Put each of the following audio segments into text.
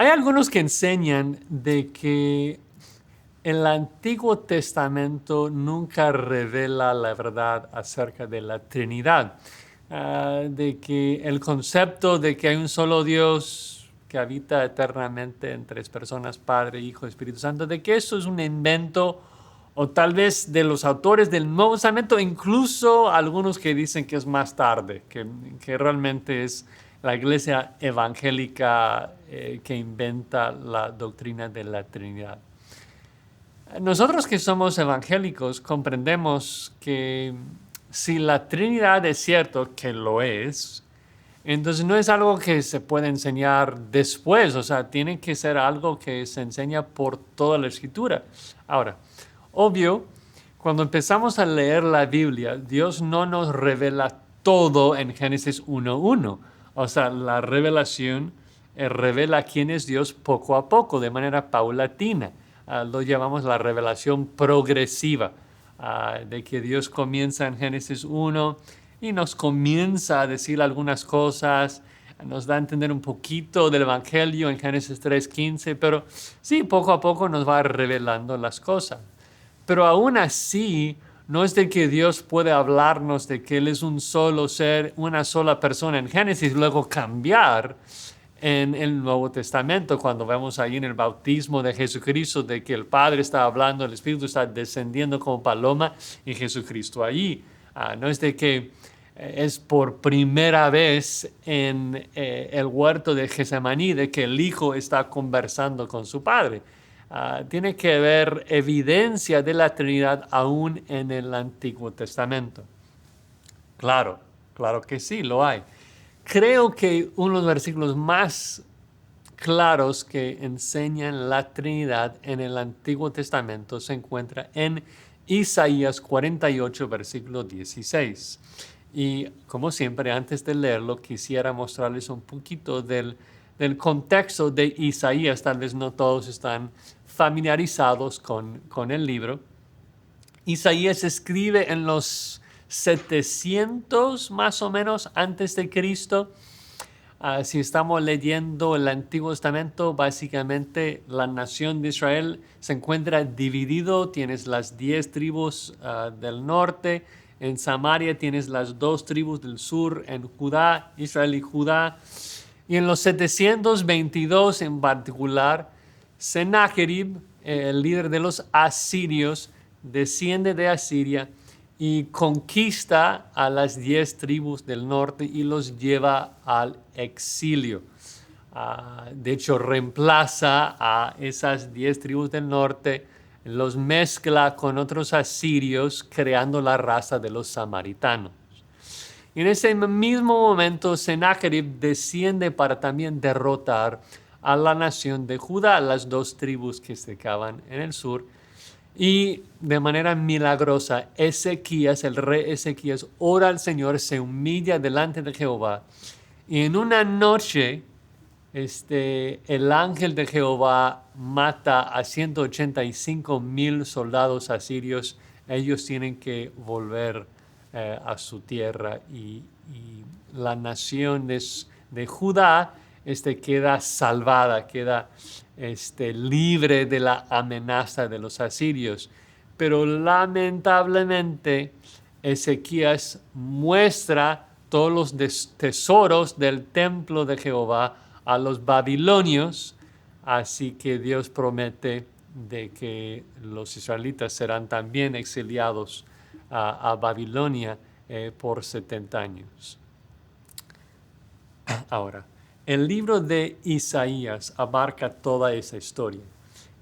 Hay algunos que enseñan de que el Antiguo Testamento nunca revela la verdad acerca de la Trinidad. De que el concepto de que hay un solo Dios que habita eternamente en tres personas, Padre, Hijo, Espíritu Santo, de que eso es un invento o tal vez de los autores del Nuevo Testamento, incluso algunos que dicen que es más tarde, que realmente es la iglesia evangélica que inventa la doctrina de la Trinidad. Nosotros que somos evangélicos comprendemos que si la Trinidad es cierto que lo es, entonces no es algo que se puede enseñar después, o sea, tiene que ser algo que se enseña por toda la Escritura. Ahora, obvio, cuando empezamos a leer la Biblia, Dios no nos revela todo en Génesis 1:1. O sea, la revelación revela quién es Dios poco a poco, de manera paulatina. Lo llamamos la revelación progresiva, de que Dios comienza en Génesis 1 y nos comienza a decir algunas cosas, nos da a entender un poquito del Evangelio en Génesis 3:15, pero sí, poco a poco nos va revelando las cosas. Pero aún así, no es de que Dios puede hablarnos de que Él es un solo ser, una sola persona en Génesis, luego cambiar en el Nuevo Testamento, cuando vemos ahí en el bautismo de Jesucristo, de que el Padre está hablando, el Espíritu está descendiendo como paloma y Jesucristo allí. No es de que es por primera vez en el huerto de Getsemaní de que el Hijo está conversando con su Padre. Tiene que haber evidencia de la Trinidad aún en el Antiguo Testamento. Claro, claro que sí, lo hay. Creo que uno de los versículos más claros que enseñan la Trinidad en el Antiguo Testamento se encuentra en Isaías 48, versículo 16. Y como siempre, antes de leerlo, quisiera mostrarles un poquito del contexto de Isaías. Tal vez no todos están familiarizados con el libro. Isaías escribe en los 700 más o menos antes de Cristo. Si estamos leyendo el Antiguo Testamento, básicamente la nación de Israel se encuentra dividido. Tienes las 10 tribus del norte. En Samaria tienes las 2 tribus del sur, en Judá, Israel y Judá. Y en los 722 en particular, Sennacherib, el líder de los asirios, desciende de Asiria y conquista a las 10 tribus del norte y los lleva al exilio. De hecho, reemplaza a esas 10 tribus del norte, los mezcla con otros asirios, creando la raza de los samaritanos. Y en ese mismo momento, Sennacherib desciende para también derrotar a la nación de Judá, las 2 tribus que se quedaban en el sur. Y de manera milagrosa, Ezequías, el rey Ezequías, ora al Señor, se humilla delante de Jehová. Y en una noche, el ángel de Jehová mata a 185,000 soldados asirios. Ellos tienen que volver a su tierra y la nación de Judá queda salvada, queda libre de la amenaza de los asirios. Pero lamentablemente Ezequías muestra todos los tesoros del templo de Jehová a los babilonios, así que Dios promete de que los israelitas serán también exiliados a Babilonia por 70 años. Ahora, el libro de Isaías abarca toda esa historia.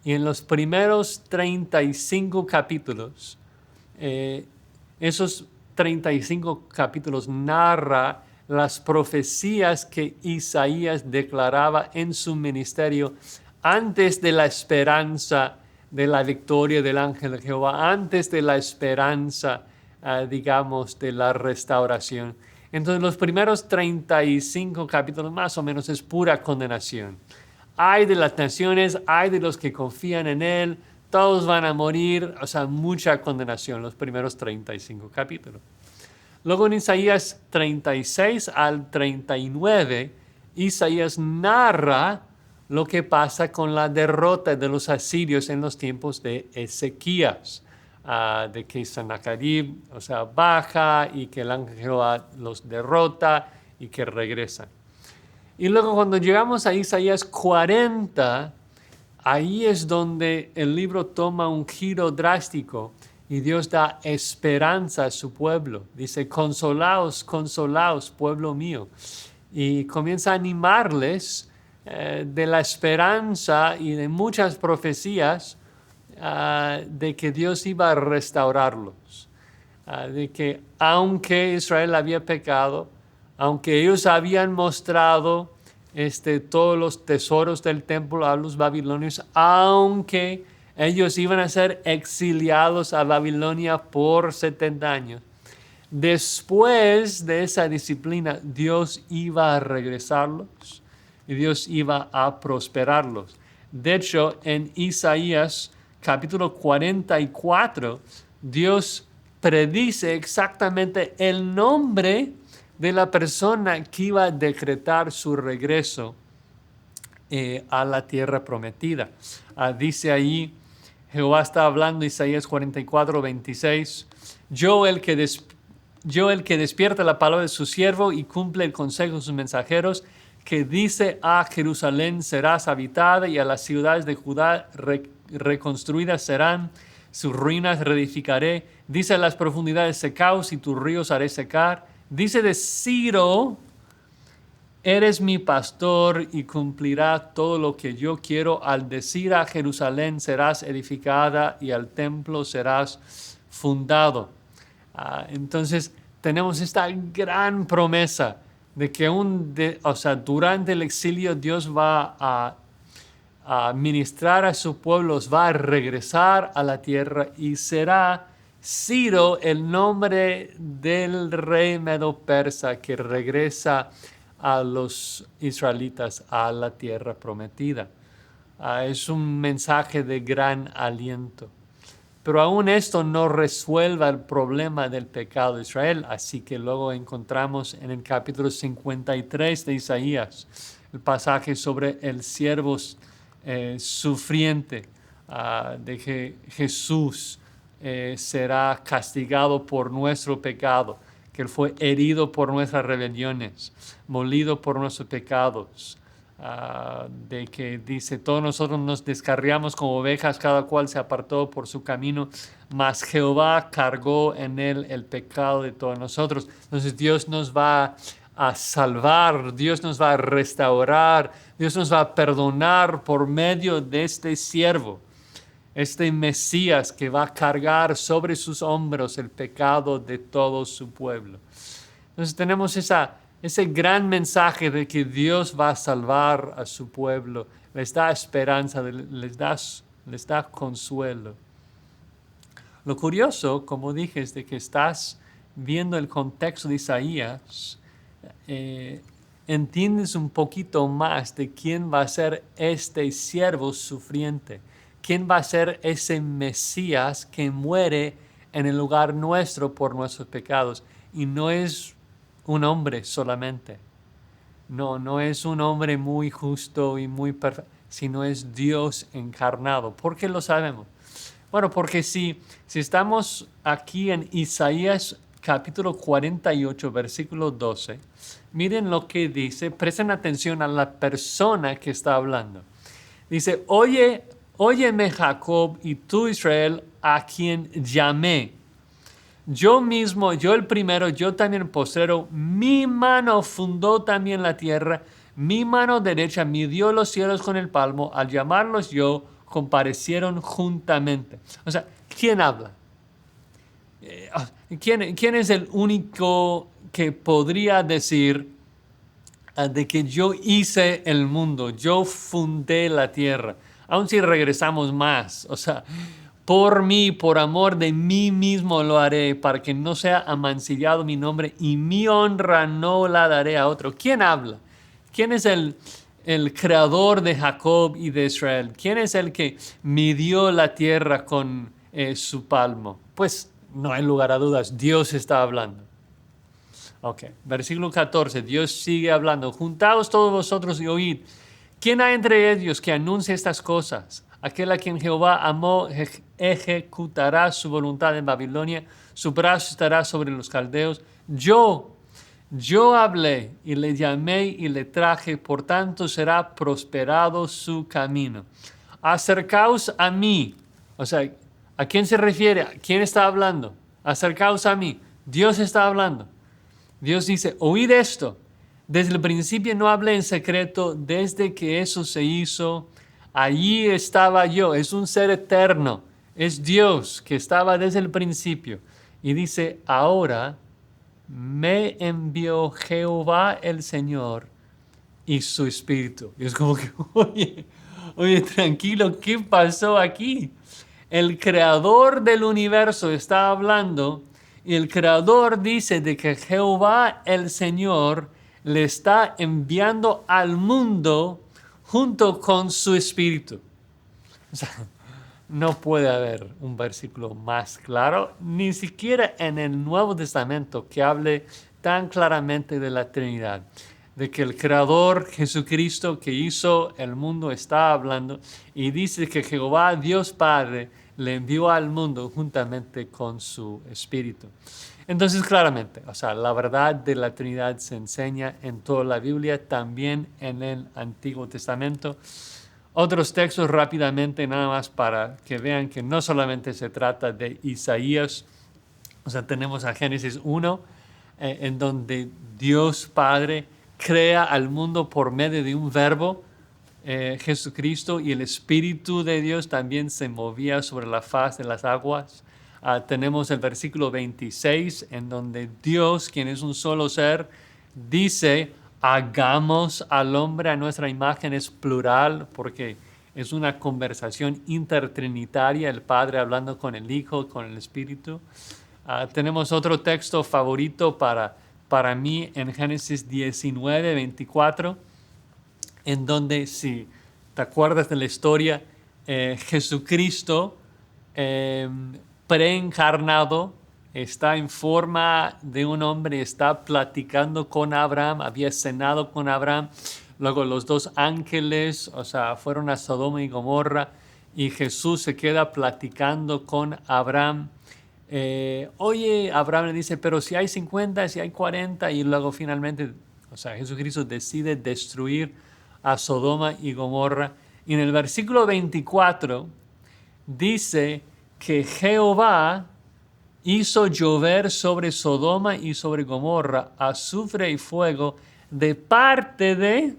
Y en los primeros 35 capítulos, esos 35 capítulos narra las profecías que Isaías declaraba en su ministerio antes de la esperanza de la victoria del ángel de Jehová, antes de la esperanza, digamos, de la restauración. Entonces los primeros 35 capítulos más o menos es pura condenación. Ay de las naciones, ay de los que confían en Él, todos van a morir, o sea, mucha condenación los primeros 35 capítulos. Luego en Isaías 36 al 39, Isaías narra lo que pasa con la derrota de los asirios en los tiempos de Ezequías, de que Sennacherib, baja y que el ángel Jehová los derrota y que regresan. Y luego cuando llegamos a Isaías 40, ahí es donde el libro toma un giro drástico y Dios da esperanza a su pueblo. Dice, consolaos, consolaos, pueblo mío. Y comienza a animarles de la esperanza y de muchas profecías de que Dios iba a restaurarlos. De que aunque Israel había pecado, aunque ellos habían mostrado todos los tesoros del templo a los babilonios, aunque ellos iban a ser exiliados a Babilonia por 70 años, después de esa disciplina, Dios iba a regresarlos y Dios iba a prosperarlos. De hecho, en Isaías capítulo 44, Dios predice exactamente el nombre de la persona que iba a decretar su regreso a la tierra prometida. Dice ahí, Jehová está hablando, Isaías 44, 26, yo el que despierta la palabra de su siervo y cumple el consejo de sus mensajeros, que dice a Jerusalén serás habitada y a las ciudades de Judá reconstruidas serán, sus ruinas reedificaré, dice a las profundidades secaos y tus ríos haré secar. Dice de Ciro, eres mi pastor y cumplirá todo lo que yo quiero. Al decir a Jerusalén serás edificada y al templo serás fundado. Entonces tenemos esta gran promesa de que durante el exilio Dios va a ministrar a su pueblo, va a regresar a la tierra y será Ciro el nombre del rey medo-persa que regresa a los israelitas a la tierra prometida. Es un mensaje de gran aliento. Pero aún esto no resuelve el problema del pecado de Israel, así que luego encontramos en el capítulo 53 de Isaías el pasaje sobre el siervo sufriente, de que Jesús será castigado por nuestro pecado, que Él fue herido por nuestras rebeliones, molido por nuestros pecados, de que dice, todos nosotros nos descarriamos como ovejas, cada cual se apartó por su camino, mas Jehová cargó en Él el pecado de todos nosotros. Entonces Dios nos va a salvar, Dios nos va a restaurar, Dios nos va a perdonar por medio de este siervo, este Mesías que va a cargar sobre sus hombros el pecado de todo su pueblo. Entonces tenemos ese gran mensaje de que Dios va a salvar a su pueblo, les da esperanza, les da consuelo. Lo curioso, como dije, es de que estás viendo el contexto de Isaías, entiendes un poquito más de quién va a ser este siervo sufriente, quién va a ser ese Mesías que muere en el lugar nuestro por nuestros pecados. Y no es un hombre solamente. No es un hombre muy justo y muy perfecto, sino es Dios encarnado. ¿Por qué lo sabemos? Bueno, porque si estamos aquí en Isaías capítulo 48, versículo 12, miren lo que dice, presten atención a la persona que está hablando. Dice, óyeme Jacob y tú Israel, a quien llamé. Yo mismo, yo el primero, yo también el postrero, mi mano fundó también la tierra, mi mano derecha midió los cielos con el palmo, al llamarlos yo, comparecieron juntamente. O sea, ¿quién habla? ¿Quién es el único que podría decir de que yo hice el mundo, yo fundé la tierra? Aun si regresamos más, por mí, por amor de mí mismo lo haré, para que no sea amancillado mi nombre y mi honra no la daré a otro. ¿Quién habla? ¿Quién es el creador de Jacob y de Israel? ¿Quién es el que midió la tierra con su palmo? Pues no hay lugar a dudas, Dios está hablando. Ok, versículo 14, Dios sigue hablando. Juntaos todos vosotros y oíd. ¿Quién hay entre ellos que anuncie estas cosas? Aquel a quien Jehová amó ejecutará su voluntad en Babilonia, su brazo estará sobre los caldeos. Yo hablé y le llamé y le traje, por tanto será prosperado su camino. Acercaos a mí. O sea, ¿a quién se refiere? ¿Quién está hablando? Acercaos a mí. Dios está hablando. Dios dice, oíd esto. Desde el principio no hablé en secreto, desde que eso se hizo, allí estaba yo. Es un ser eterno, es Dios que estaba desde el principio. Y dice, ahora me envió Jehová el Señor y su Espíritu. Y es como que, oye, tranquilo, ¿qué pasó aquí? El creador del universo está hablando y el creador dice de que Jehová el Señor le está enviando al mundo junto con su Espíritu. O sea, no puede haber un versículo más claro, ni siquiera en el Nuevo Testamento, que hable tan claramente de la Trinidad, de que el Creador Jesucristo que hizo el mundo está hablando y dice que Jehová Dios Padre le envió al mundo juntamente con su Espíritu. Entonces, claramente, o sea, la verdad de la Trinidad se enseña en toda la Biblia, también en el Antiguo Testamento. Otros textos rápidamente, nada más para que vean que no solamente se trata de Isaías, o sea, tenemos a Génesis 1, en donde Dios Padre crea al mundo por medio de un verbo, Jesucristo, y el Espíritu de Dios también se movía sobre la faz de las aguas. Tenemos el versículo 26, en donde Dios, quien es un solo ser, dice, hagamos al hombre a nuestra imagen. Es plural porque es una conversación intertrinitaria, el Padre hablando con el Hijo, con el Espíritu. Tenemos otro texto favorito para mí en Génesis 19, 24, en donde, si te acuerdas de la historia, Jesucristo preencarnado está en forma de un hombre, está platicando con Abraham, había cenado con Abraham, luego los dos ángeles, o sea, fueron a Sodoma y Gomorra y Jesús se queda platicando con Abraham. Oye, Abraham le dice, pero si hay 50, si hay 40, y luego finalmente, o sea, Jesucristo decide destruir a Sodoma y Gomorra. Y en el versículo 24 dice que Jehová hizo llover sobre Sodoma y sobre Gomorra azufre y fuego de parte de...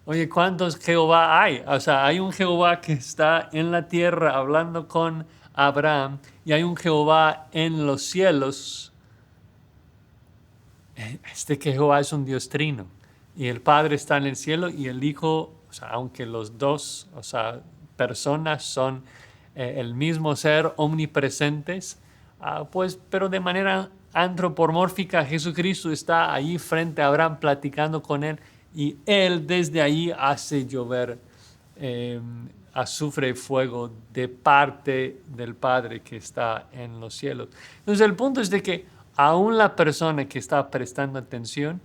Oye, ¿cuántos Jehová hay? O sea, hay un Jehová que está en la tierra hablando con Abraham y hay un Jehová en los cielos. Este Jehová es un Dios trino y el Padre está en el cielo y el Hijo, o sea, aunque los dos, o sea, personas son el mismo ser, omnipresentes, pues, pero de manera antropomórfica, Jesucristo está ahí frente a Abraham platicando con él y él desde ahí hace llover azufre y fuego de parte del Padre que está en los cielos. Entonces el punto es de que aún la persona que está prestando atención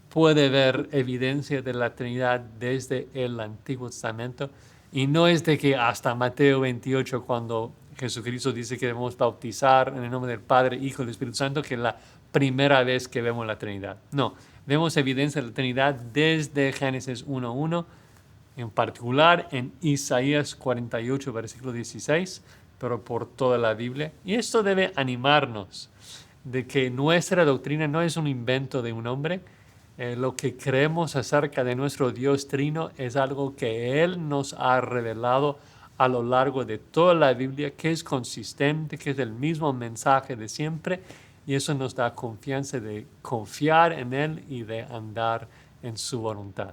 puede ver evidencia de la Trinidad desde el Antiguo Testamento. Y no es de que hasta Mateo 28, cuando Jesucristo dice que debemos bautizar en el nombre del Padre, Hijo y del Espíritu Santo, que es la primera vez que vemos la Trinidad. No, vemos evidencia de la Trinidad desde Génesis 1:1, en particular en Isaías 48, versículo 16, pero por toda la Biblia. Y esto debe animarnos de que nuestra doctrina no es un invento de un hombre. Lo que creemos acerca de nuestro Dios Trino es algo que Él nos ha revelado a lo largo de toda la Biblia, que es consistente, que es el mismo mensaje de siempre, y eso nos da confianza de confiar en Él y de andar en su voluntad.